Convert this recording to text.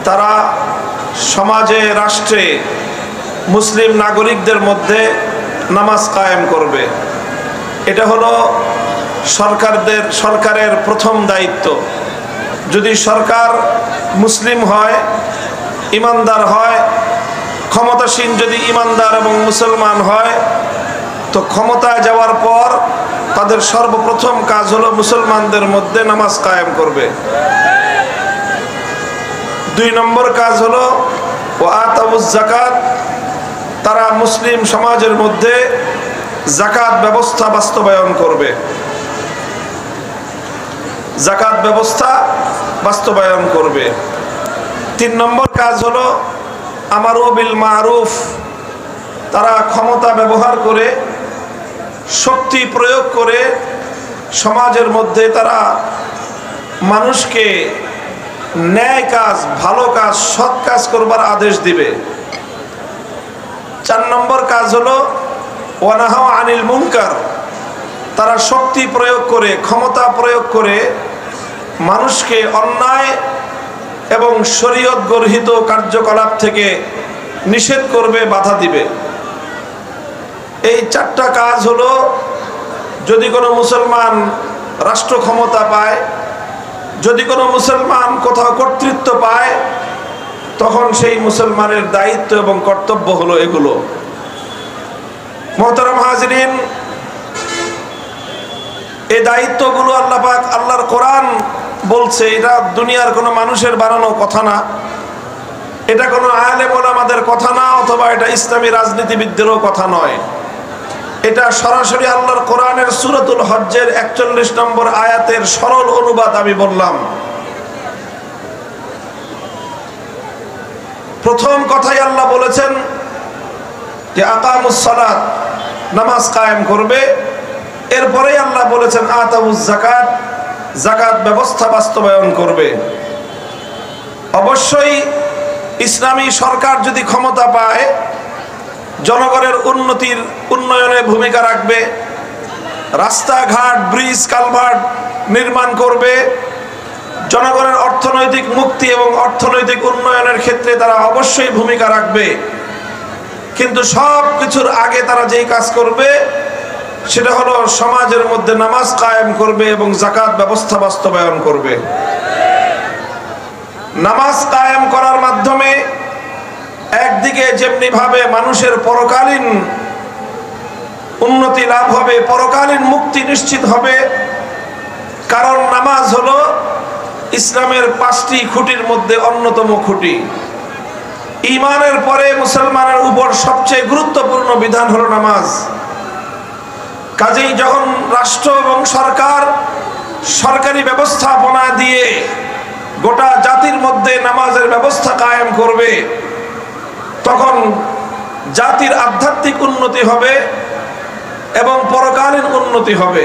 তারা সমাজে রাষ্ট্রে মুসলিম নাগরিকদের মধ্যে নামাজ কায়েম করবে। এটা হলো সরকারের প্রথম দায়িত্ব। যদি সরকার মুসলিম হয়, ইমানদার হয়, ক্ষমতাসীন যদি ইমানদার এবং মুসলমান হয়, তো ক্ষমতায় যাওয়ার পর তাদের সর্বপ্রথম কাজ হলো মুসলমানদের মধ্যে নামাজ কায়েম করবে। 2 নম্বর কাজ হলো ওয়াতাউজ যাকাত, তারা মুসলিম সমাজের মধ্যে যাকাত ব্যবস্থা বাস্তবায়ন করবে। যাকাত ব্যবস্থা বাস্তবায়ন করবে। 3 নম্বর কাজ হলো আমারু বিল মারুফ, তারা ক্ষমতা ব্যবহার করে, শক্তি প্রয়োগ করে সমাজের মধ্যে তারা মানুষকে ন্যায় কাজ, ভালো কাজ, সৎ কাজ করবার আদেশ দিবে। 4 নম্বর কাজ হলো ওয়ানাহা আনিল মুনকার, তারা শক্তি প্রয়োগ করে, ক্ষমতা প্রয়োগ করে মানুষকে অন্যায় এবং শরীয়ত গর্হিত কার্যকলাপ থেকে নিষেধ করবে, বাধা দিবে। এই 4টা কাজ হলো, যদি কোনো মুসলমান রাষ্ট্র ক্ষমতা পায়, যদি কোনো মুসলমান কোথাও কর্তৃত্ব পায়, তখন সেই মুসলমানের দায়িত্ব এবং কর্তব্য হলো এগুলো। মোহতারাম হাজরিন, এই দায়িত্বগুলো আল্লাহ পাক, আল্লাহর কোরআন বলছে। এটা দুনিয়ার কোনো মানুষের বানানো কথা না, এটা কোনো আলেম ওলামাদের কথা না, অথবা এটা ইসলামী রাজনীতিবিদদেরও কথা নয়। এটা সরাসরি আল্লাহর কোরআনের সূরাতুল হজ্জের 41 নম্বর আয়াতের সরল অনুবাদ আমি বললাম। প্রথম কথাই আল্লাহ বলেছেন যে আকামুস সালাত, নামাজ কায়েম করবে। এরপরেই আল্লাহ বলেছেন আতাউজ যাকাত, যাকাত ব্যবস্থা বাস্তবায়ন করবে। অবশ্যই ইসলামী সরকার যদি ক্ষমতা পায়, জনগণের উন্নয়নে ভূমিকা রাখবে, রাস্তাঘাট, ব্রিজ, কালভার্ট নির্মাণ করবে, জনগণের অর্থনৈতিক মুক্তি এবং অর্থনৈতিক উন্নয়নের ক্ষেত্রে তারা অবশ্যই ভূমিকা রাখবে। কিন্তু সব কিছুর আগে তারা যেই কাজ করবে সেটা হলো সমাজের মধ্যে নামাজ কায়েম করবে এবং যাকাত ব্যবস্থা বাস্তবায়ন করবে। নামাজ কায়েম করার মাধ্যমে একদিকে যেমনি ভাবে মানুষের পরকালীন উন্নতি লাভ হবে, পরকালীন মুক্তি নিশ্চিত হবে, কারণ নামাজ হলো ইসলামের 5টি খুঁটির মধ্যে অন্যতম খুঁটি। ঈমানের পরে মুসলমানের উপর সবচেয়ে গুরুত্বপূর্ণ বিধান হলো নামাজ। কাজেই যখন রাষ্ট্র এবং সরকার সরকারি ব্যবস্থাপনা দিয়ে গোটা জাতির মধ্যে নামাজের ব্যবস্থা কায়েম করবে, তখন জাতির আধ্যাত্মিক উন্নতি হবে এবং পরকালীন উন্নতি হবে।